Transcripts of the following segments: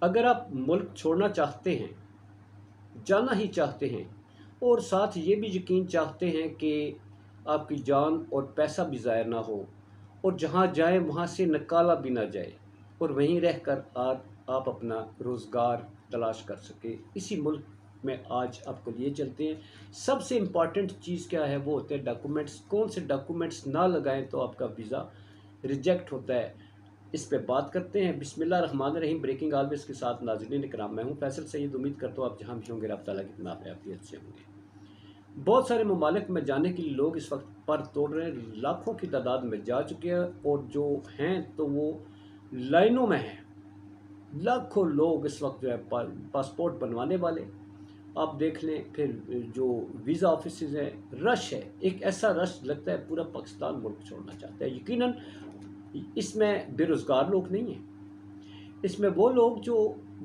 اگر آپ ملک چھوڑنا چاہتے ہیں، جانا ہی چاہتے ہیں، اور ساتھ یہ بھی یقین چاہتے ہیں کہ آپ کی جان اور پیسہ بھی ضائع نہ ہو، اور جہاں جائیں وہاں سے نکالا بھی نہ جائے، اور وہیں رہ کر آپ اپنا روزگار تلاش کر سکیں، اسی ملک میں آج آپ کو لیے چلتے ہیں۔ سب سے امپورٹنٹ چیز کیا ہے؟ وہ ہوتے ہیں ڈاکومنٹس۔ کون سے ڈاکومنٹس نہ لگائیں تو آپ کا ویزا ریجیکٹ ہوتا ہے، اس پہ بات کرتے ہیں۔ بسم اللہ الرحمن الرحیم۔ بریکنگ آلویز کے ساتھ ناظرین اکرام، میں ہوں فیصل سید۔ امید کرتا ہوں آپ جہاں بھی ہوں گے رب تعالیٰ کی پناہ میں عافیت سے ہوں گے۔ بہت سارے ممالک میں جانے کے لیے لوگ اس وقت پر توڑ رہے ہیں، لاکھوں کی تعداد میں جا چکے ہیں، اور جو ہیں تو وہ لائنوں میں ہیں۔ لاکھوں لوگ اس وقت جو ہے پاسپورٹ بنوانے والے، آپ دیکھ لیں۔ پھر جو ویزا آفیسز ہیں، رش ہے، ایک ایسا رش لگتا ہے پورا پاکستان ملک چھوڑنا چاہتا ہے۔ یقیناً اس میں بے روزگار لوگ نہیں ہیں، اس میں وہ لوگ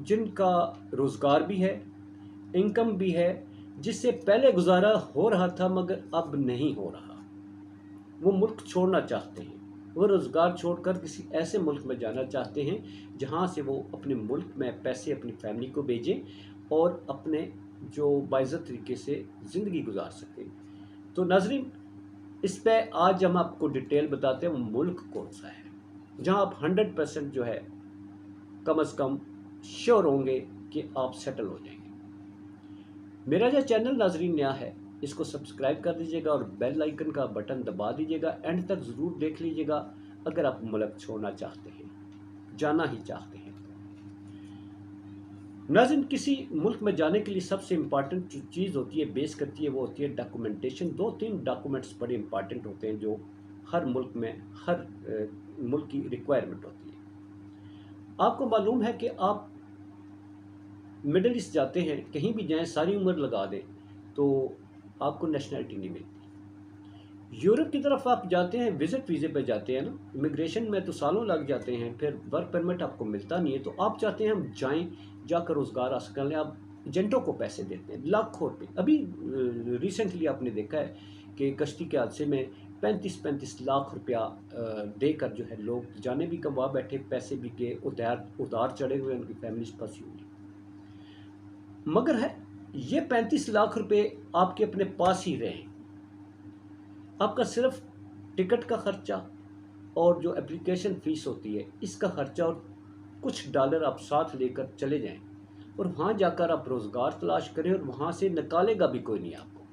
جن کا روزگار بھی ہے، انکم بھی ہے، جس سے پہلے گزارا ہو رہا تھا مگر اب نہیں ہو رہا، وہ ملک چھوڑنا چاہتے ہیں۔ وہ روزگار چھوڑ کر کسی ایسے ملک میں جانا چاہتے ہیں جہاں سے وہ اپنے ملک میں پیسے اپنی فیملی کو بھیجیں اور اپنے جو باعزت طریقے سے زندگی گزار سکیں۔ تو ناظرین، اس پہ آج ہم آپ کو ڈیٹیل بتاتے ہیں وہ ملک کون سا ہے جہاں آپ 100% جو ہے کم از کم شیور ہوں گے کہ آپ سیٹل ہو جائیں گے۔ میرا جو چینل ناظرین نیا ہے، اس کو سبسکرائب کر دیجیے گا اور بیل آئیکن کا بٹن دبا دیجیے گا۔ اینڈ تک ضرور دیکھ لیجیے گا اگر آپ ملک چھوڑنا چاہتے ہیں، جانا ہی چاہتے ہیں۔ ناظرین، کسی ملک میں جانے کے لیے سب سے امپارٹنٹ جو چیز ہوتی ہے، بیس کرتی ہے، وہ ہوتی ہے ڈاکومنٹیشن۔ 2-3 ڈاکومنٹس بڑے امپارٹنٹ ہوتے ہیں جو ہر ملک میں، ہر ملک کی ریکوائرمنٹ ہوتی ہے۔ آپ کو معلوم ہے کہ آپ مڈل ایسٹ جاتے ہیں، کہیں بھی جائیں، ساری عمر لگا دیں تو آپ کو نیشنلٹی نہیں ملتی۔ یورپ کی طرف آپ جاتے ہیں، وزٹ ویزے پہ جاتے ہیں نا، امیگریشن میں تو سالوں لگ جاتے ہیں، پھر ورک پرمٹ آپ کو ملتا نہیں ہے، تو آپ چاہتے ہیں ہم جائیں، جا کر روزگار حاصل کر لیں۔ آپ ایجنٹوں کو پیسے دیتے ہیں، لاکھوں روپے۔ ابھی ریسنٹلی آپ نے دیکھا ہے کہ کشتی کے حادثے میں 35 لاکھ روپیہ دے کر جو ہے لوگ جانے بھی کموا بیٹھے، پیسے بھی کے ادھار چڑھے ہوئے، ان کی فیملیز پھنسی ہوئی۔ مگر ہے یہ 35 لاکھ روپے آپ کے اپنے پاس ہی رہیں، آپ کا صرف ٹکٹ کا خرچہ اور جو اپلیکیشن فیس ہوتی ہے اس کا خرچہ، اور کچھ ڈالر آپ ساتھ لے کر چلے جائیں، اور وہاں جا کر آپ روزگار تلاش کریں، اور وہاں سے نکالے گا بھی کوئی نہیں آپ کو،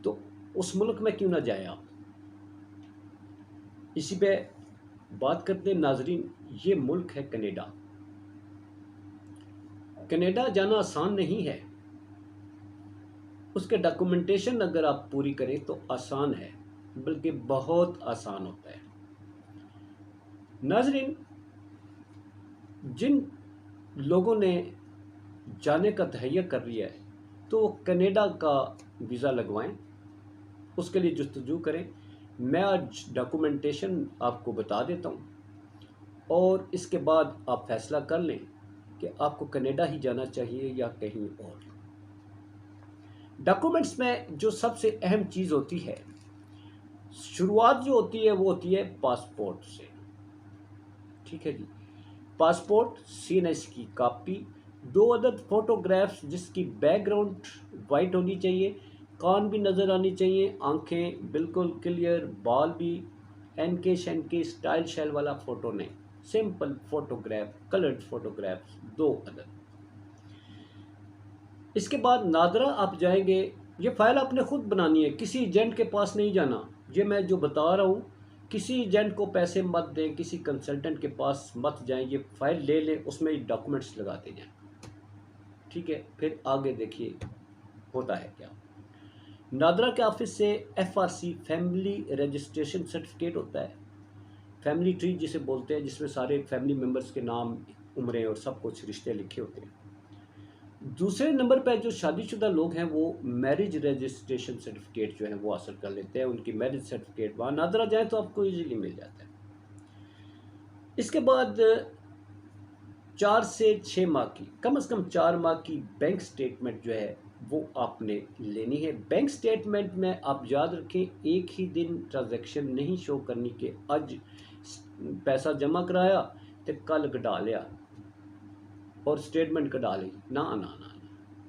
تو اس ملک میں کیوں نہ جائیں آپ؟ اسی پہ بات کرتے ہیں ناظرین۔ یہ ملک ہے کینیڈا۔ کینیڈا جانا آسان نہیں ہے، اس کے ڈاکومنٹیشن اگر آپ پوری کریں تو آسان ہے، بلکہ بہت آسان ہوتا ہے۔ ناظرین، جن لوگوں نے جانے کا تہیہ کر لیا ہے تو وہ کینیڈا کا ویزا لگوائیں، اس کے لیے جستجو کریں۔ میں آج ڈاکومنٹیشن آپ کو بتا دیتا ہوں، اور اس کے بعد آپ فیصلہ کر لیں کہ آپ کو کینیڈا ہی جانا چاہیے یا کہیں اور۔ ڈاکومنٹس میں جو سب سے اہم چیز ہوتی ہے، شروعات جو ہوتی ہے وہ ہوتی ہے پاسپورٹ سے۔ ٹھیک ہے جی، پاسپورٹ، CNS کی کاپی، 2 عدد فوٹوگرافس جس کی بیک گراؤنڈ وائٹ ہونی چاہیے، کان بھی نظر آنی چاہیے، آنکھیں بالکل کلیئر، بال بھی این کے شین کے اسٹائل شیل والا فوٹو نہیں، سمپل فوٹوگراف، کلرڈ فوٹوگرافس 2 عدد۔ اس کے بعد نادرا آپ جائیں گے، یہ فائل آپ نے خود بنانی ہے، کسی ایجنٹ کے پاس نہیں جانا۔ یہ میں جو بتا رہا ہوں، کسی ایجنٹ کو پیسے مت دیں، کسی کنسلٹنٹ کے پاس مت جائیں، یہ فائل لے لیں، اس میں ڈاکومنٹس لگاتے جائیں۔ ٹھیک ہے، پھر آگے دیکھیے ہوتا ہے کیا۔ نادرا کے آفس سے FRC فیملی رجسٹریشن سرٹیفکیٹ ہوتا ہے، فیملی ٹری جسے بولتے ہیں، جس میں سارے فیملی ممبرس کے نام، عمریں اور سب کچھ رشتے لکھے ہوتے ہیں۔ دوسرے نمبر پہ جو شادی شدہ لوگ ہیں وہ میرج رجسٹریشن سرٹیفکیٹ جو ہے وہ حاصل کر لیتے ہیں، ان کی میرج سرٹیفکیٹ وہاں نادرا جائیں تو آپ کو ایزیلی مل جاتا ہے۔ اس کے بعد 4 سے 6 ماہ کی، کم از کم 4 ماہ کی بینک سٹیٹمنٹ جو ہے وہ آپ نے لینی ہے۔ بینک سٹیٹمنٹ میں آپ یاد رکھیں ایک ہی دن ٹرانزیکشن نہیں شو کرنی کہ اج پیسہ جمع کرایا تو کل کٹا لیا۔ اور اسٹیٹمنٹ کا ڈالیں، نہ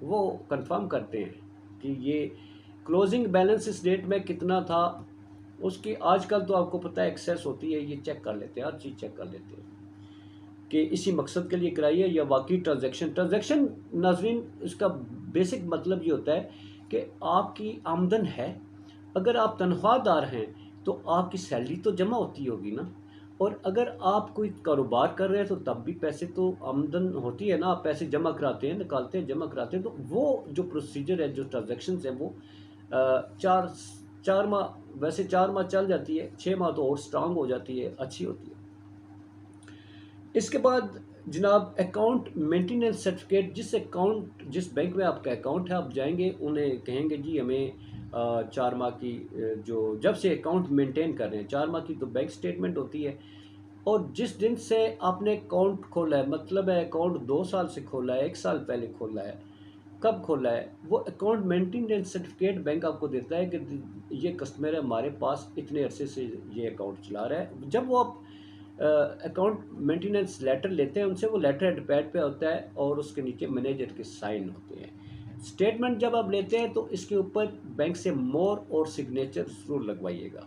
وہ کنفرم کرتے ہیں کہ یہ کلوزنگ بیلنس اس ڈیٹ میں کتنا تھا، اس کی آج کل تو آپ کو پتہ ہے ایکسیس ہوتی ہے، یہ چیک کر لیتے ہیں، ہر چیز چیک کر لیتے ہیں کہ اسی مقصد کے لیے کرائی ہے یا واقعی ٹرانزیکشن ناظرین اس کا بیسک مطلب یہ ہوتا ہے کہ آپ کی آمدن ہے، اگر آپ تنخواہ دار ہیں تو آپ کی سیلری تو جمع ہوتی ہوگی نا، اور اگر آپ کوئی کاروبار کر رہے ہیں تو تب بھی پیسے تو آمدن ہوتی ہے نا، آپ پیسے جمع کراتے ہیں، نکالتے ہیں، جمع کراتے ہیں، تو وہ جو پروسیجر ہے، جو ٹرانزیکشنز ہیں، وہ چار ماہ، ویسے 4 ماہ چل جاتی ہے، 6 ماہ تو اور سٹرانگ ہو جاتی ہے، اچھی ہوتی ہے۔ اس کے بعد جناب اکاؤنٹ مینٹیننس سرٹیفکیٹ، جس بینک میں آپ کا اکاؤنٹ ہے، آپ جائیں گے انہیں کہیں گے جی ہمیں 4 ماہ کی جب سے اکاؤنٹ مینٹین کر رہے ہیں 4 ماہ کی تو بینک سٹیٹمنٹ ہوتی ہے، اور جس دن سے آپ نے اکاؤنٹ کھولا ہے، مطلب ہے اکاؤنٹ 2 سال سے کھولا ہے، 1 سال پہلے کھولا ہے، کب کھولا ہے، وہ اکاؤنٹ مینٹیننس سرٹیفکیٹ بینک آپ کو دیتا ہے کہ یہ کسٹمر ہے ہمارے پاس اتنے عرصے سے یہ اکاؤنٹ چلا رہا ہے۔ جب وہ آپ اکاؤنٹ مینٹیننس لیٹر لیتے ہیں ان سے، وہ لیٹر ایڈ پیڈ پہ ہوتا ہے اور اس کے نیچے مینیجر کے سائن ہوتے ہیں۔ اسٹیٹمنٹ جب آپ لیتے ہیں تو اس کے اوپر بینک سے مور اور سگنیچر ضرور لگوائیے گا،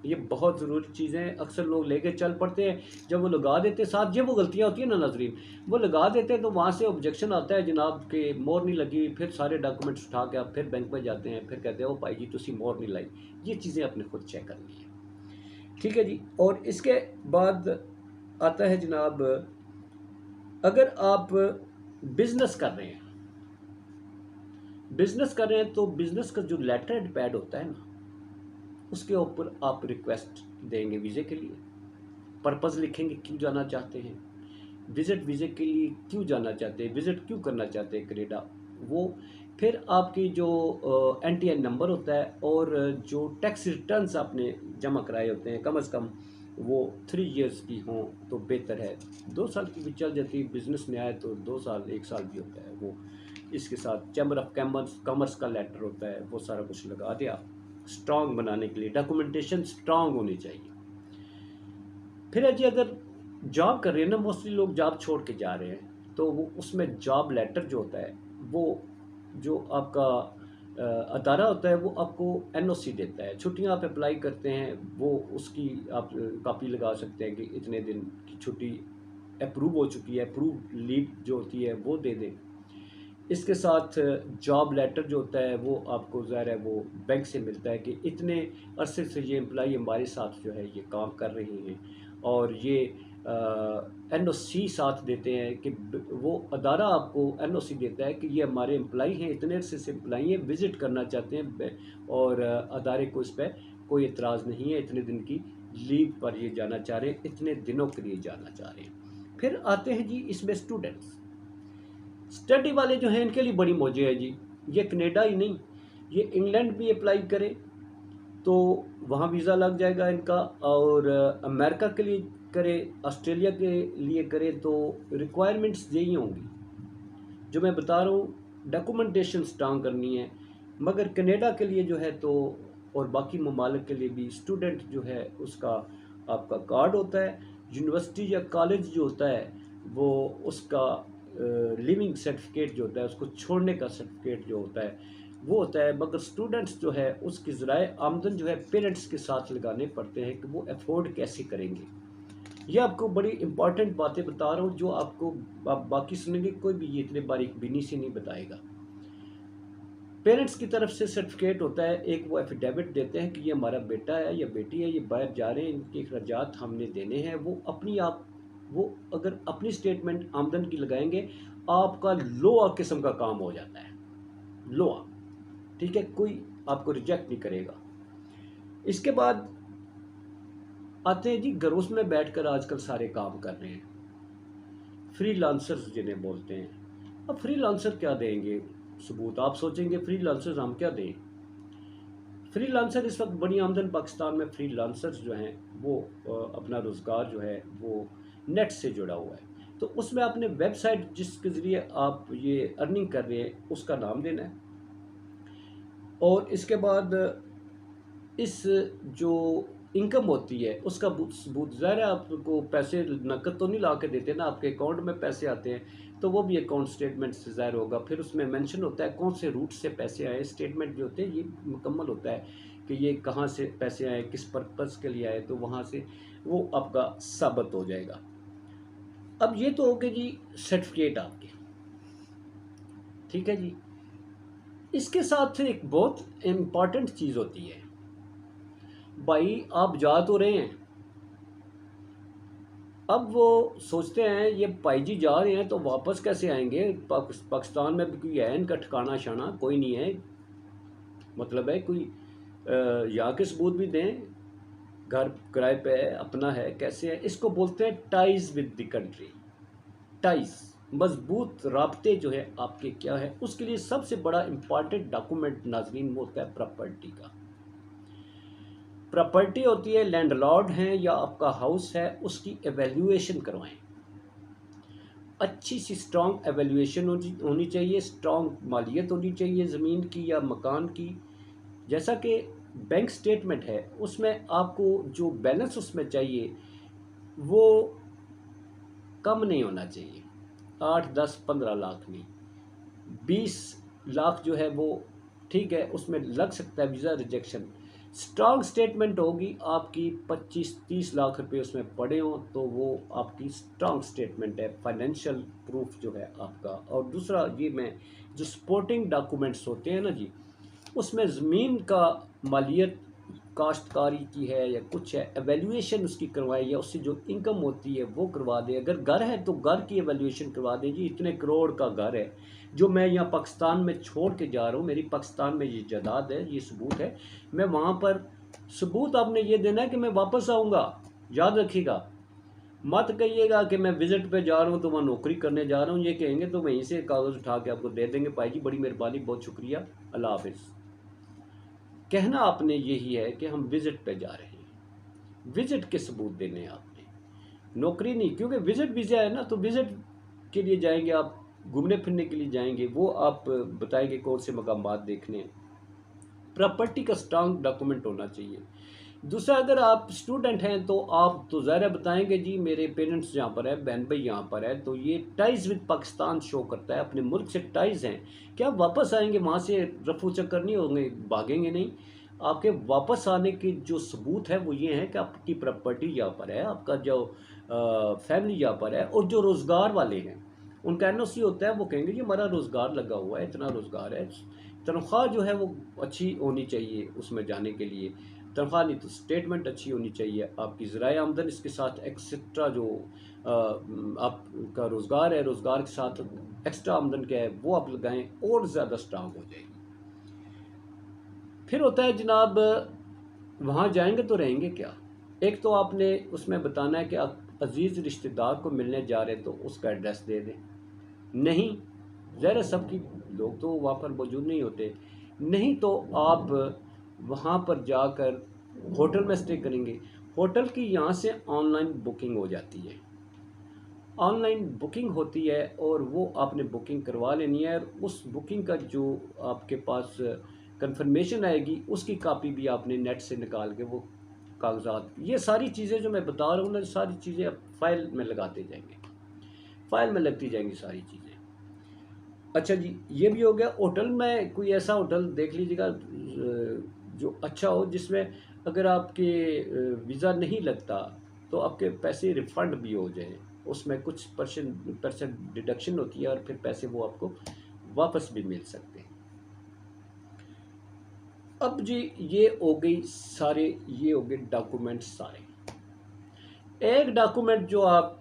یہ بہت ضروری چیزیں ہیں، اکثر لوگ لے کے چل پڑتے ہیں، جب وہ لگا دیتے ہیں ساتھ، یہ وہ غلطیاں ہوتی ہیں نا ناظرین، وہ لگا دیتے ہیں تو وہاں سے آبجیکشن آتا ہے جناب کہ مور نہیں لگی، پھر سارے ڈاکومنٹس اٹھا کے آپ پھر بینک میں جاتے ہیں، پھر کہتے ہیں او بھائی جی تسی مور نہیں لائی، یہ چیزیں اپنے خود چیک کرنی ہیں، ٹھیک ہے جی۔ اور اس کے بعد آتا ہے جناب، اگر آپ بزنس کر رہے ہیں تو بزنس کا جو لیٹر ایڈ پیڈ ہوتا ہے نا، اس کے اوپر آپ ریکویسٹ دیں گے ویزے کے لیے، پرپز لکھیں گے کیوں جانا چاہتے ہیں، ویزے کے لیے کیوں جانا چاہتے ہیں، وزٹ کیوں کرنا چاہتے ہیں کینیڈا، وہ پھر آپ کی جو این ٹی این نمبر ہوتا ہے، اور جو ٹیکس ریٹرنز آپ نے جمع کرائے ہوتے ہیں کم از کم وہ 3 ایئرس کی ہوں تو بہتر ہے، 2 سال کی بھی چل جاتی ہے، بزنس میں آئے تو 2 سال 1 سال بھی ہوتا ہے، وہ اس کے ساتھ چیمبر آف کامرس کا لیٹر ہوتا ہے، وہ سارا کچھ لگا دیا اسٹرانگ بنانے کے لیے، ڈاکومنٹیشن اسٹرانگ ہونی چاہیے۔ پھر ہے جی اگر جاب کر رہے ہیں نا، موسٹلی لوگ جاب چھوڑ کے جا رہے ہیں تو وہ اس میں جاب لیٹر جو ہوتا ہے، وہ جو آپ کا ادارہ ہوتا ہے وہ آپ کو این او سی دیتا ہے، چھٹیاں آپ اپلائی کرتے ہیں وہ اس کی آپ کاپی لگا سکتے ہیں کہ اتنے دن کی چھٹی اپروو ہو چکی ہے، اپروو لیو جو ہوتی ہے وہ دے دیں۔ اس کے ساتھ جاب لیٹر جو ہوتا ہے وہ آپ کو ظاہر ہے وہ بینک سے ملتا ہے کہ اتنے عرصے سے یہ امپلائی ہمارے ساتھ جو ہے یہ کام کر رہے ہیں، اور یہ این او سی ساتھ دیتے ہیں کہ وہ ادارہ آپ کو این او سی دیتا ہے کہ یہ ہمارے امپلائی ہیں، اتنے عرصے سے امپلائی ہیں، وزٹ کرنا چاہتے ہیں، اور ادارے کو اس پہ کوئی اعتراض نہیں ہے، اتنے دن کی لیو پر یہ جانا چاہ رہے ہیں، اتنے دنوں کے لیے جانا چاہ رہے ہیں۔ پھر آتے ہیں جی اس میں اسٹوڈنٹس، اسٹڈی والے جو ہیں ان کے لیے بڑی موجیں ہے جی، یہ کینیڈا ہی نہیں، یہ انگلینڈ بھی اپلائی کرے تو وہاں ویزا لگ جائے گا ان کا، اور امریکہ کے لیے کرے، آسٹریلیا کے لیے کرے تو ریکوائرمنٹس یہی ہوں گی جو میں بتا رہا ہوں، ڈاکومنٹیشن اسٹرانگ کرنی ہے، مگر کینیڈا کے لیے جو ہے تو اور باقی ممالک کے لیے بھی اسٹوڈنٹ جو ہے اس کا آپ کا کارڈ ہوتا ہے، یونیورسٹی یا کالج جو ہوتا ہے وہ اس کا لیونگ سرٹیفکیٹ جو ہوتا ہے، اس کو چھوڑنے کا سرٹیفکیٹ جو ہوتا ہے وہ ہوتا ہے، مگر اسٹوڈنٹس جو ہے اس کی ذرائع آمدن جو ہے پیرنٹس کے ساتھ لگانے پڑتے ہیں کہ وہ افورڈ کیسے کریں گے۔ یہ آپ کو بڑی امپورٹنٹ باتیں بتا رہا ہوں جو آپ کو آپ باقی سنیں گے کوئی بھی یہ اتنے باریک بینی سے نہیں بتائے گا۔ پیرنٹس کی طرف سے سرٹیفکیٹ ہوتا ہے ایک، وہ ایفیڈیوٹ دیتے ہیں کہ یہ ہمارا بیٹا ہے یا بیٹی ہے، یہ باہر جا رہے ہیں، ان کے اخراجات ہم نے دینے ہیں، وہ اگر اپنی سٹیٹمنٹ آمدن کی لگائیں گے آپ کا لوا قسم کا کام ہو جاتا ہے، لوا، ٹھیک ہے، کوئی آپ کو ریجیکٹ نہیں کرے گا۔ اس کے بعد آتے ہیں جی گھروس میں بیٹھ کر آج کل سارے کام کر رہے ہیں، فری لانسرز جنہیں بولتے ہیں۔ اب فری لانسر کیا دیں گے ثبوت، آپ سوچیں گے فری لانسرز ہم کیا دیں؟ فری لانسر اس وقت بڑی آمدن پاکستان میں فری لانسرز جو ہیں وہ اپنا روزگار جو ہے وہ نیٹ سے جڑا ہوا ہے، تو اس میں آپ نے ویب سائٹ جس کے ذریعے آپ یہ ارننگ کر رہے ہیں اس کا نام دینا ہے، اور اس کے بعد اس جو انکم ہوتی ہے اس کا ثبوت، ظاہر ہے آپ کو پیسے نقد تو نہیں لا کے دیتے نا، آپ کے اکاؤنٹ میں پیسے آتے ہیں تو وہ بھی اکاؤنٹ اسٹیٹمنٹ سے ظاہر ہوگا، پھر اس میں مینشن ہوتا ہے کون سے روٹ سے پیسے آئے، اسٹیٹمنٹ جو ہوتے ہیں یہ مکمل ہوتا ہے کہ یہ کہاں سے پیسے آئے، کس پرپز کے لیے آئے، تو وہاں سے وہ آپ کا ثابت ہو جائے گا۔ اب یہ تو ہو کہ جی سرٹیفکیٹ آپ کے، ٹھیک ہے جی، اس کے ساتھ ایک بہت امپورٹنٹ چیز ہوتی ہے، بھائی آپ جا تو رہے ہیں، اب وہ سوچتے ہیں یہ بھائی جی جا رہے ہیں تو واپس کیسے آئیں گے، پاکستان میں بھی کوئی ہے ان کا ٹھکانہ شانہ کوئی نہیں ہے، مطلب ہے کوئی یہاں کے ثبوت بھی دیں، گھر کرائے پہ ہے، اپنا ہے، کیسے ہے، اس کو بولتے ہیں ties with the country, ties, مضبوط رابطے جو ہے آپ کے کیا ہے، اس کے لیے سب سے بڑا امپارٹنٹ ڈاکومنٹ ناظرین وہ ہوتا ہے پراپرٹی کا۔ پراپرٹی ہوتی ہے، لینڈ لارڈ ہیں یا آپ کا ہاؤس ہے، اس کی ایویلیویشن کروائیں، اچھی سی سٹرانگ ایویلیویشن ہونی چاہیے، سٹرانگ مالیت ہونی چاہیے زمین کی یا مکان کی، جیسا کہ بینک سٹیٹمنٹ ہے اس میں آپ کو جو بیلنس اس میں چاہیے وہ کم نہیں ہونا چاہیے، 8 10 15 لاکھ نہیں، 20 لاکھ جو ہے وہ ٹھیک ہے، اس میں لگ سکتا ہے ویزا ریجیکشن، سٹرانگ سٹیٹمنٹ ہوگی آپ کی 25 30 لاکھ روپے اس میں پڑے ہوں تو وہ آپ کی سٹرانگ سٹیٹمنٹ ہے، فائنینشیل پروف جو ہے آپ کا۔ اور دوسرا یہ میں جو سپورٹنگ ڈاکومنٹس ہوتے ہیں نا جی، اس میں زمین کا مالیت کاشتکاری کی ہے یا کچھ ہے، ایویلیویشن اس کی کروائے، یا اس سے جو انکم ہوتی ہے وہ کروا دے، اگر گھر ہے تو گھر کی ایویلیویشن کروا دیں، جی اتنے کروڑ کا گھر ہے جو میں یہاں پاکستان میں چھوڑ کے جا رہا ہوں، میری پاکستان میں یہ جائیداد ہے، یہ ثبوت ہے، میں وہاں پر ثبوت آپ نے یہ دینا ہے کہ میں واپس آؤں گا، یاد رکھیے گا، مت کہیے گا کہ میں وزٹ پہ جا رہا ہوں تو وہاں نوکری کرنے جا رہا ہوں، یہ کہیں گے تو وہیں سے کاغذ اٹھا کے آپ کو دے دیں گے، بھائی جی بڑی مہربانی، بہت شکریہ، اللہ حافظ۔ کہنا آپ نے یہی ہے کہ ہم وزٹ پہ جا رہے ہیں، وزٹ کے ثبوت دینے ہیں آپ نے، نوکری نہیں، کیونکہ وزٹ ویزا ہے نا، تو وزٹ کے لیے جائیں گے آپ، گھومنے پھرنے کے لیے جائیں گے، وہ آپ بتائیں گے کون سے مقامات دیکھنے ہیں، پراپرٹی کا سٹرانگ ڈاکومنٹ ہونا چاہیے۔ دوسرا اگر آپ اسٹوڈنٹ ہیں تو آپ تو ظاہر بتائیں گے جی میرے پیرنٹس یہاں پر ہے، بہن بھائی یہاں پر ہے، تو یہ ٹائز ود پاکستان شو کرتا ہے، اپنے ملک سے ٹائز ہیں، کیا واپس آئیں گے وہاں سے رفو چکر نہیں ہوں گے، بھاگیں گے نہیں، آپ کے واپس آنے کی جو ثبوت ہے وہ یہ ہے کہ آپ کی پراپرٹی یہاں پر ہے، آپ کا جو فیملی یہاں پر ہے، اور جو روزگار والے ہیں ان کا این او سی ہوتا ہے، وہ کہیں گے یہ ہمارا روزگار لگا ہوا ہے، اتنا روزگار ہے، تنخواہ جو ہے وہ اچھی ہونی چاہیے اس میں جانے کے لیے، تنخواہ نہیں تو اسٹیٹمنٹ اچھی ہونی چاہیے، آپ کی ذرائع آمدن اس کے ساتھ ایکسٹرا جو آپ کا روزگار ہے، روزگار کے ساتھ ایکسٹرا آمدن کیا ہے وہ آپ لگائیں، اور زیادہ سٹرانگ ہو جائے گی۔ پھر ہوتا ہے جناب وہاں جائیں گے تو رہیں گے کیا، ایک تو آپ نے اس میں بتانا ہے کہ آپ عزیز رشتہ دار کو ملنے جا رہے تو اس کا ایڈریس دے دیں، نہیں ظاہر ہے سب کی لوگ تو وہاں پر موجود نہیں ہوتے، نہیں تو آپ وہاں پر جا کر ہوٹل میں اسٹے کریں گے، ہوٹل کی یہاں سے آن لائن بکنگ ہو جاتی ہے، آن لائن بکنگ ہوتی ہے اور وہ آپ نے بکنگ کروا لینی ہے، اور اس بکنگ کا جو آپ کے پاس کنفرمیشن آئے گی اس کی کاپی بھی آپ نے نیٹ سے نکال کے وہ کاغذات، یہ ساری چیزیں جو میں بتا رہا ہوں نا، ساری چیزیں آپ فائل میں لگاتے جائیں گے، فائل میں لگتی جائیں گی ساری چیزیں۔ اچھا جی یہ بھی ہو گیا، ہوٹل میں کوئی ایسا ہوٹل دیکھ لیجیے گا جو اچھا ہو، جس میں اگر آپ کے ویزا نہیں لگتا تو آپ کے پیسے ریفنڈ بھی ہو جائیں، اس میں کچھ پرسنٹ ڈیڈکشن ہوتی ہے اور پھر پیسے وہ آپ کو واپس بھی مل سکتے ہیں۔ اب جی یہ ہو گئی سارے، یہ ہو گئے ڈاکومنٹس سارے، ایک ڈاکومنٹ جو آپ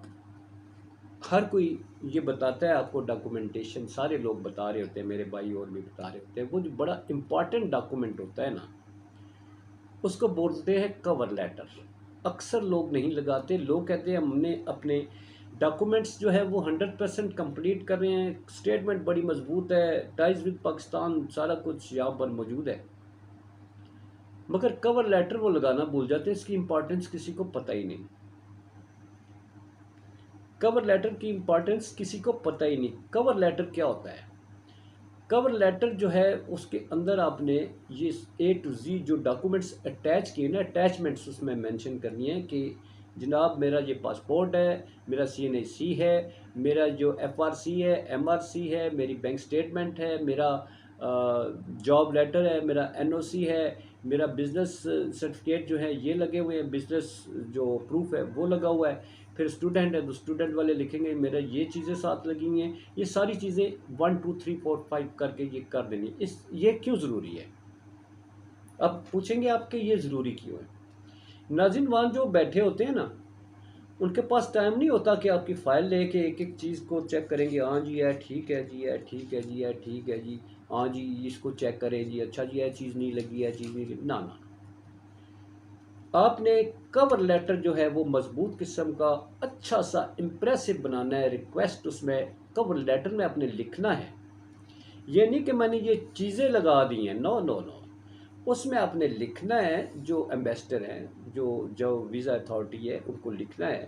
ہر کوئی یہ بتاتا ہے آپ کو، ڈاکومنٹیشن سارے لوگ بتا رہے ہوتے ہیں، میرے بھائی اور بھی بتا رہے ہوتے ہیں، وہ جو بڑا امپورٹنٹ ڈاکومنٹ ہوتا ہے نا اس کو بولتے ہیں کور لیٹر، اکثر لوگ نہیں لگاتے، لوگ کہتے ہیں ہم نے اپنے ڈاکومنٹس جو ہے وہ 100% کمپلیٹ کر رہے ہیں، اسٹیٹمنٹ بڑی مضبوط ہے، ٹائز ود پاکستان سارا کچھ یہاں پر موجود ہے، مگر کور لیٹر وہ لگانا بھول جاتے ہیں، اس کی امپورٹنس کسی کو پتہ ہی نہیں، کور لیٹر کی امپورٹنس کسی کو پتہ ہی نہیں۔ کور لیٹر کیا ہوتا ہے؟ کور لیٹر جو ہے اس کے اندر آپ نے یہ اے ٹو زی جو ڈاکومنٹس اٹیچ کیے نا، اٹیچمنٹس اس میں مینشن کرنی ہے کہ جناب میرا یہ پاسپورٹ ہے، میرا CNAC ہے، میرا جو FRC ہے، MRC ہے، میری بینک سٹیٹمنٹ ہے، میرا جاب لیٹر ہے، میرا NOC ہے، میرا بزنس سرٹیفکیٹ جو ہے یہ لگے ہوئے ہیں، بزنس جو پروف ہے وہ لگا ہوا ہے، پھر اسٹوڈنٹ ہے تو اسٹوڈنٹ والے لکھیں گے میرا یہ چیزیں ساتھ لگی ہوئی ہیں، یہ ساری چیزیں 1 2 3 4 5 کر کے یہ کر دینی. یہ کیوں ضروری ہے؟ اب پوچھیں گے آپ کہ یہ ضروری کیوں ہے؟ ناظرین وہاں جو بیٹھے ہوتے ہیں نا، ان کے پاس ٹائم نہیں ہوتا کہ آپ کی فائل لے کے ایک ایک چیز کو چیک کریں گے. ہاں جی ہے ٹھیک ہے جی، ہے ٹھیک ہے جی، ہے ٹھیک ہے جی، ہاں جی اس کو چیک کریں جی، اچھا جی ہے چیز نہیں لگی ہے، چیز نہیں لگی. نہ آپ نے کور لیٹر جو ہے وہ مضبوط قسم کا اچھا سا امپریسو بنانا ہے. ریکویسٹ اس میں کور لیٹر میں آپ نے لکھنا ہے. یہ نہیں کہ میں نے یہ چیزیں لگا دی ہیں، نو نو نو. اس میں آپ نے لکھنا ہے، جو ایمبیسڈر ہیں، جو ویزا اتھارٹی ہے، ان کو لکھنا ہے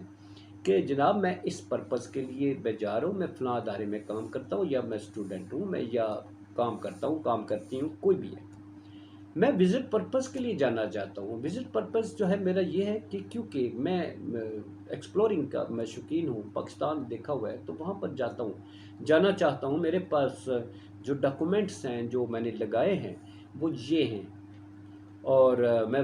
کہ جناب میں اس پرپز کے لیے میں جا رہا ہوں، میں فلاں ادارے میں کام کرتا ہوں، یا میں اسٹوڈنٹ ہوں، میں یا کام کرتا ہوں، کام کرتی ہوں، کوئی بھی ہے، میں وزٹ پرپز کے لیے جانا چاہتا ہوں. وزٹ پرپز جو ہے میرا یہ ہے کہ کیونکہ میں ایکسپلورنگ کا میں شوقین ہوں، پاکستان دیکھا ہوا ہے تو وہاں پر جاتا ہوں، جانا چاہتا ہوں. میرے پاس جو ڈاکومنٹس ہیں جو میں نے لگائے ہیں وہ یہ ہیں، اور میں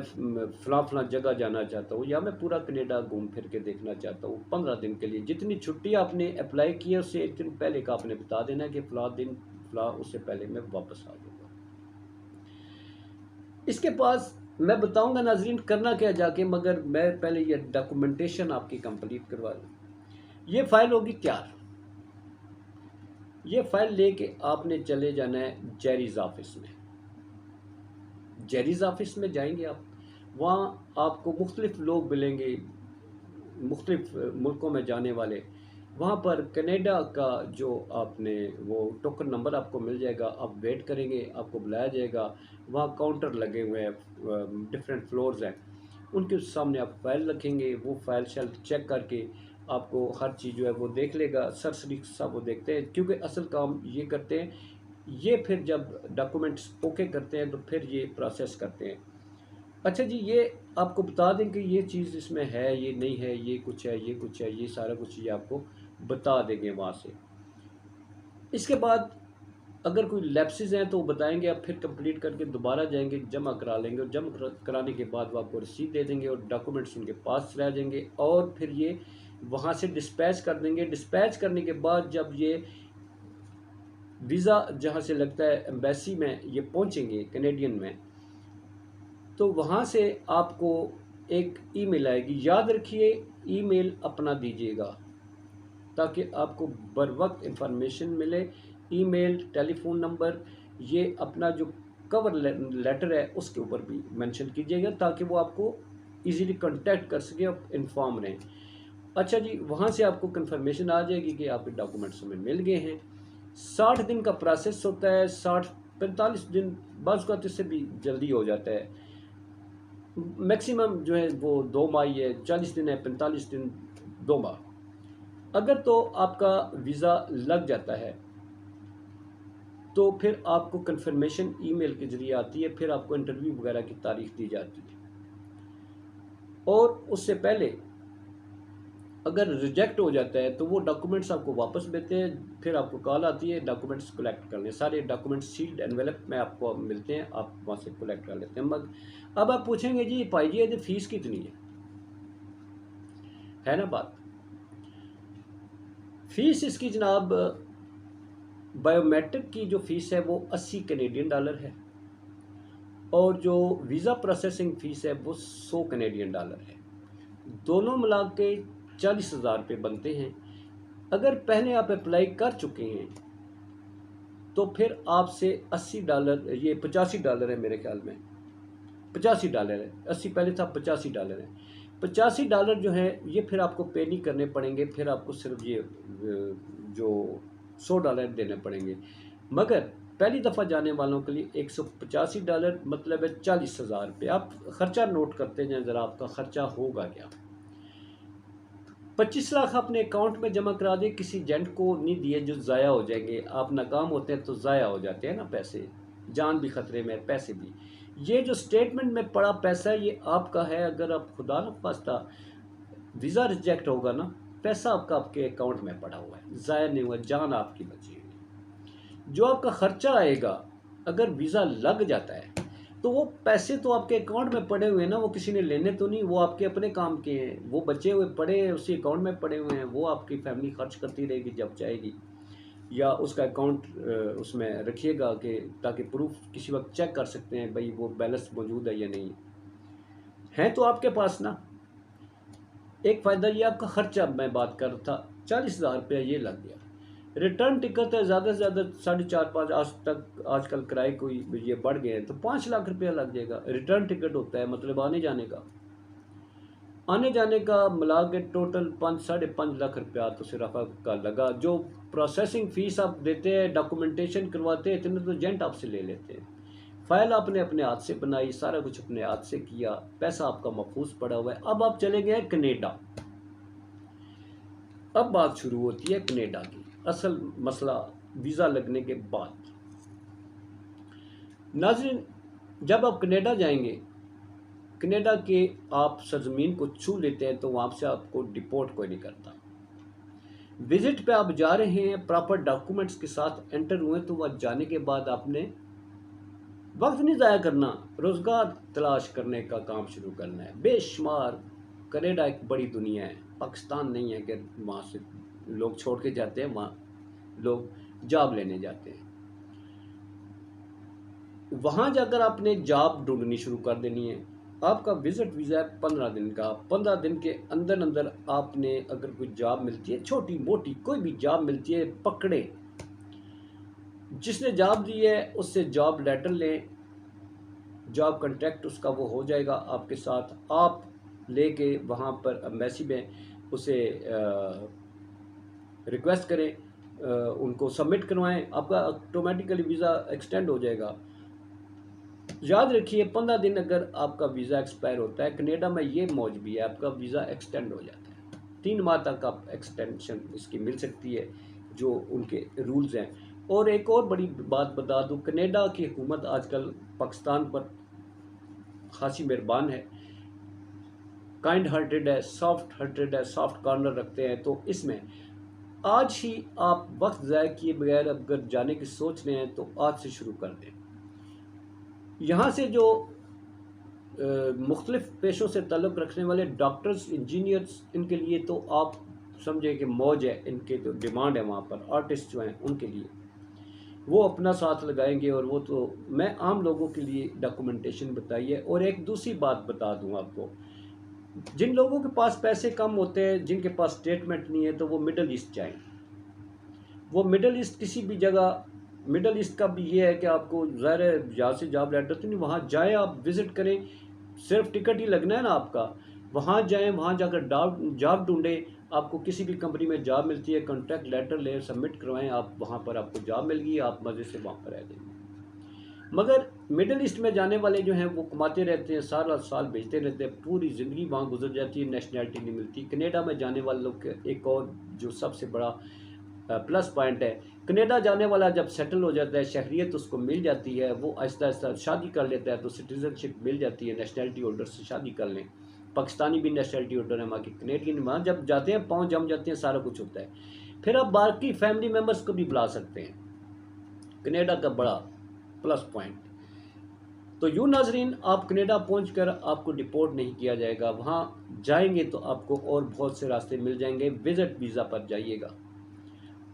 فلاں فلاں جگہ جانا چاہتا ہوں، یا میں پورا کینیڈا گھوم پھر کے دیکھنا چاہتا ہوں 15 دن کے لیے. جتنی چھٹی آپ نے اپلائی کی ہے اس سے ایک دن پہلے کا آپ نے بتا دینا کہ فلاں دن فلاں اس سے پہلے میں واپس آ جاؤں گا. اس کے پاس میں بتاؤں گا ناظرین کرنا کیا جا کے، مگر میں پہلے یہ ڈاکومنٹیشن آپ کی کمپلیٹ کروا لوں. یہ فائل ہوگی تیار. یہ فائل لے کے آپ نے چلے جانا ہے جیریز آفس میں. جیریز آفس میں جائیں گے آپ، وہاں آپ کو مختلف لوگ ملیں گے، مختلف ملکوں میں جانے والے. وہاں پر کینیڈا کا جو آپ نے وہ ٹوکن نمبر آپ کو مل جائے گا، آپ ویٹ کریں گے، آپ کو بلایا جائے گا. وہاں کاؤنٹر لگے ہوئے ہیں، ڈفرینٹ فلورز ہیں، ان کے سامنے آپ فائل رکھیں گے. وہ فائل شیل چیک کر کے آپ کو ہر چیز جو ہے وہ دیکھ لے گا. سرسری سب وہ دیکھتے ہیں کیونکہ اصل کام یہ کرتے ہیں. یہ پھر جب ڈاکومنٹس اوکے کرتے ہیں تو پھر یہ پروسیس کرتے ہیں. اچھا جی، یہ آپ کو بتا دیں کہ یہ چیز اس میں ہے، یہ نہیں ہے، یہ کچھ ہے، یہ کچھ ہے، یہ سارا کچھ یہ آپ کو بتا دیں گے وہاں سے. اس کے بعد اگر کوئی لیپسز ہیں تو وہ بتائیں گے، آپ پھر کمپلیٹ کر کے دوبارہ جائیں گے، جمع کرا لیں گے، اور جمع کرانے کے بعد وہ آپ کو رسید دے دیں گے، اور ڈاکومنٹس ان کے پاس رہ جائیں گے، اور پھر یہ وہاں سے ڈسپیچ کر دیں گے. ڈسپیچ کرنے کے بعد جب یہ ویزا جہاں سے لگتا ہے ایمبیسی میں یہ پہنچیں گے کینیڈین میں، تو وہاں سے آپ کو ایک ای میل آئے گی. یاد رکھیے ای میل اپنا دیجیے گا تاکہ آپ کو بر وقت انفارمیشن ملے. ای میل، ٹیلی فون نمبر، یہ اپنا جو کور لیٹر ہے اس کے اوپر بھی مینشن کیجیے گا تاکہ وہ آپ کو ایزیلی کنٹیکٹ کر سکے اور انفارم رہیں. اچھا جی، وہاں سے آپ کو کنفرمیشن آ جائے گی کہ آپ کے ڈاکومنٹس ہمیں مل گئے ہیں. 60 دن کا پروسیس ہوتا ہے، 45 دن، بعض اوقات اس سے بھی جلدی ہو جاتا ہے. میکسیمم جو ہے وہ 2 ماہ ہے، 40 دن ہے، 45 دن، 2 ماہ. اگر تو آپ کا ویزا لگ جاتا ہے تو پھر آپ کو کنفرمیشن ای میل کے ذریعے آتی ہے، پھر آپ کو انٹرویو وغیرہ کی تاریخ دی جاتی ہے. اور اس سے پہلے اگر ریجیکٹ ہو جاتا ہے تو وہ ڈاکومنٹس آپ کو واپس دیتے ہیں، پھر آپ کو کال آتی ہے ڈاکومنٹس کلیکٹ کرنے. سارے ڈاکومنٹس سیلڈ انویلپ میں آپ کو ملتے ہیں، آپ وہاں سے کلیکٹ کر لیتے ہیں. اب آپ پوچھیں گے جی پائی جی فیس کتنی ہے نا بات. فیس اس کی جناب بائیو میٹرک کی جو فیس ہے وہ 80 کینیڈین ڈالر ہے، اور جو ویزا پروسیسنگ فیس ہے وہ 100 کینیڈین ڈالر ہے. دونوں ملا کے 40,000 روپے بنتے ہیں. اگر پہلے آپ اپلائی کر چکے ہیں تو پھر آپ سے $80، یہ $85 ہے میرے خیال میں، $85 ہے. 80 پہلے تھا، $85 ہے. $85 جو ہے یہ پھر آپ کو پے نہیں کرنے پڑیں گے، پھر آپ کو صرف یہ جو $100 دینے پڑیں گے. مگر پہلی دفعہ جانے والوں کے لیے $185 مطلب ہے 40,000 روپے. آپ خرچہ نوٹ کرتے جائیں ذرا، آپ کا خرچہ ہوگا کیا. 25 لاکھ اپنے اکاؤنٹ میں جمع کرا دیں، کسی ایجنٹ کو نہیں دیے جو ضائع ہو جائیں گے. آپ ناکام ہوتے ہیں تو ضائع ہو جاتے ہیں نا پیسے، جان بھی خطرے میں، پیسے بھی. یہ جو اسٹیٹمنٹ میں پڑا پیسہ یہ آپ کا ہے. اگر آپ خدا نخواستہ ویزا ریجیکٹ ہوگا نا، پیسہ آپ کے اکاؤنٹ میں پڑا ہوا ہے، ضائع نہیں ہوا، جان آپ کی بچی ہوئی. جو آپ کا خرچہ آئے گا اگر ویزا لگ جاتا ہے تو وہ پیسے تو آپ کے اکاؤنٹ میں پڑے ہوئے ہیں نا، وہ کسی نے لینے تو نہیں، وہ آپ کے اپنے کام کے ہیں، وہ بچے ہوئے پڑے ہیں اسی اکاؤنٹ میں پڑے ہوئے ہیں، وہ آپ کی فیملی خرچ کرتی رہے گی جب چاہے گی. یا اس کا اکاؤنٹ اس میں رکھیے گا کہ تاکہ پروف کسی وقت چیک کر سکتے ہیں بھئی وہ بیلنس موجود ہے یا نہیں ہے. تو آپ کے پاس نا ایک فائدہ یہ آپ کا خرچہ میں بات کر رہا تھا 40,000 روپیہ یہ لگ گیا. ریٹرن ٹکٹ ہے زیادہ سے زیادہ 4.5-5 آج کل کرائے کوئی یہ بڑھ گئے ہیں تو 5 لاکھ روپیہ لگ جائے گا. ریٹرن ٹکٹ ہوتا ہے مطلب آنے جانے کا ملا کے ٹوٹل 5-5.5 لاکھ روپیہ تو صرف آپ کا لگا. جو پروسیسنگ فیس آپ دیتے ہیں، ڈاکومنٹیشن کرواتے ہیں، اتنے تو ایجنٹ آپ سے لے لیتے ہیں. فائل آپ نے اپنے ہاتھ سے بنائی، سارا کچھ اپنے ہاتھ سے کیا، پیسہ آپ کا محفوظ پڑا ہوا ہے. اب آپ چلے گئے کینیڈا. اب بات شروع ہوتی ہے کینیڈا کی، اصل مسئلہ ویزا لگنے کے بعد. ناظرین، جب آپ کینیڈا جائیں گے، کینیڈا کے آپ سرزمین کو چھو لیتے ہیں تو وہاں سے آپ کو ڈپورٹ کوئی نہیں کرتا. وزٹ پہ آپ جا رہے ہیں پراپر ڈاکومنٹس کے ساتھ انٹر ہوئے تو وہاں جانے کے بعد آپ نے وقت نہیں ضائع کرنا، روزگار تلاش کرنے کا کام شروع کرنا ہے. بے شمار کینیڈا ایک بڑی دنیا ہے، پاکستان نہیں ہے کہ وہاں سے لوگ چھوڑ کے جاتے ہیں، وہاں لوگ جاب لینے جاتے ہیں. وہاں جا کر آپ نے جاب ڈھونڈنی شروع کر دینی ہے. آپ کا وزٹ ویزا ہے 15 دن کا. 15 دن کے اندر آپ نے اگر کوئی جاب ملتی ہے، چھوٹی موٹی کوئی بھی جاب ملتی ہے، پکڑے. جس نے جاب دی ہے اس سے جاب لیٹر لیں، جاب کنٹریکٹ اس کا وہ ہو جائے گا آپ کے ساتھ. آپ لے کے وہاں پر ایمبیسی میں اسے ریکویسٹ کریں، ان کو سبمٹ کروائیں، آپ کا آٹومیٹیکلی ویزا ایکسٹینڈ ہو جائے گا. یاد رکھیے 15 دن اگر آپ کا ویزا ایکسپائر ہوتا ہے کینیڈا میں، یہ موج بھی ہے، آپ کا ویزا ایکسٹینڈ ہو جاتا ہے. 3 ماہ تک آپ ایکسٹینشن اس کی مل سکتی ہے، جو ان کے رولز ہیں. اور ایک اور بڑی بات بتا دوں، کینیڈا کی حکومت آج کل پاکستان پر خاصی مہربان ہے، کائنڈ ہارٹیڈ ہے، سافٹ ہارٹیڈ ہے، سافٹ کارنر رکھتے ہیں. تو اس میں آج ہی آپ وقت ضائع کیے بغیر اگر جانے کی سوچ رہے ہیں تو آج سے شروع کر دیں. یہاں سے جو مختلف پیشوں سے تعلق رکھنے والے ڈاکٹرز، انجینئرز، ان کے لیے تو آپ سمجھیں کہ موج ہے، ان کے تو ڈیمانڈ ہے وہاں پر. آرٹسٹ جو ہیں ان کے لیے وہ اپنا ساتھ لگائیں گے. اور وہ تو میں عام لوگوں کے لیے ڈاکومنٹیشن بتائی ہے. اور ایک دوسری بات بتا دوں آپ کو، جن لوگوں کے پاس پیسے کم ہوتے ہیں، جن کے پاس اسٹیٹمنٹ نہیں ہے، تو وہ مڈل ایسٹ جائیں. وہ مڈل ایسٹ کسی بھی جگہ، مڈل ایسٹ کا بھی یہ ہے کہ آپ کو ظاہر ہے یہاں سے جاب لیٹر تو نہیں، وہاں جائیں، آپ وزٹ کریں، صرف ٹکٹ ہی لگنا ہے نا آپ کا. وہاں جائیں، وہاں جا کر جاب ڈھونڈیں. آپ کو کسی بھی کمپنی میں جاب ملتی ہے، کانٹریکٹ لیٹر لیں، سبمٹ کروائیں، آپ وہاں پر آپ کو جاب مل گئی، آپ مزے سے وہاں پر رہ جائیں گے. مگر مڈل ایسٹ میں جانے والے جو ہیں وہ کماتے رہتے ہیں، سارا سال بھیجتے رہتے ہیں، پوری زندگی وہاں گزر جاتی ہے، نیشنلٹی نہیں ملتی. کینیڈا میں جانے والے لوگ کے ایک اور جو سب سے بڑا پلس پوائنٹ ہے، کینیڈا جانے والا جب سیٹل ہو جاتا ہے، شہریت اس کو مل جاتی ہے، وہ آہستہ آہستہ شادی کر لیتا ہے تو سٹیزن شپ مل جاتی ہے. نیشنلٹی ہولڈر سے شادی کر لیں، پاکستانی بھی نیشنلٹی ہولڈر ہیں وہاں کی، کینیڈین وہاں جب جاتے ہیں پاؤں جم جاتے ہیں، سارا کچھ ہوتا ہے. پھر آپ باقی فیملی ممبرس کو بھی بلا سکتے ہیں، کینیڈا کا بڑا پلس پوائنٹ. تو یوں ناظرین، آپ کینیڈا پہنچ کر آپ کو ڈپورٹ نہیں کیا جائے گا. وہاں جائیں گے تو آپ کو اور بہت سے راستے مل جائیں گے. وزٹ ویزا پر جائیے گا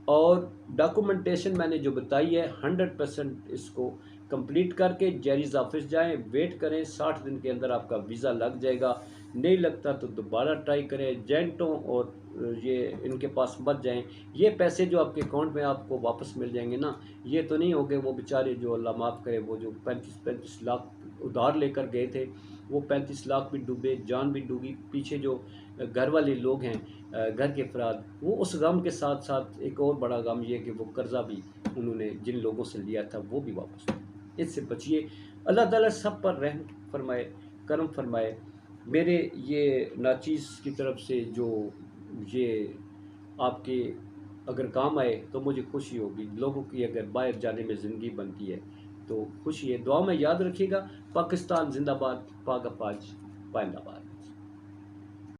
اور ڈاکومنٹیشن میں نے جو بتائی ہے 100% اس کو کمپلیٹ کر کے جیریز آفس جائیں، ویٹ کریں، 60 دن کے اندر آپ کا ویزا لگ جائے گا. نہیں لگتا تو دوبارہ ٹرائی کریں. ایجنٹوں اور یہ ان کے پاس مت جائیں. یہ پیسے جو آپ کے اکاؤنٹ میں آپ کو واپس مل جائیں گے نا، یہ تو نہیں ہوگے وہ بیچارے جو اللہ معاف کرے، وہ جو 35 لاکھ ادھار لے کر گئے تھے، وہ 35 لاکھ بھی ڈوبے، جان بھی ڈوبی. پیچھے جو گھر والے لوگ ہیں، گھر کے افراد، وہ اس غم کے ساتھ ساتھ ایک اور بڑا غم یہ کہ وہ قرضہ بھی انہوں نے جن لوگوں سے لیا تھا وہ بھی واپس. اس سے بچیے. اللہ تعالیٰ سب پر رحم فرمائے، کرم فرمائے. میرے یہ ناچیز کی طرف سے جو یہ آپ کے اگر کام آئے تو مجھے خوشی ہوگی. لوگوں کی اگر باہر جانے میں زندگی بنتی ہے تو خوشی ہے. دعا میں یاد رکھیے گا. پاکستان زندہ باد. پاک افواج پائندہ باد.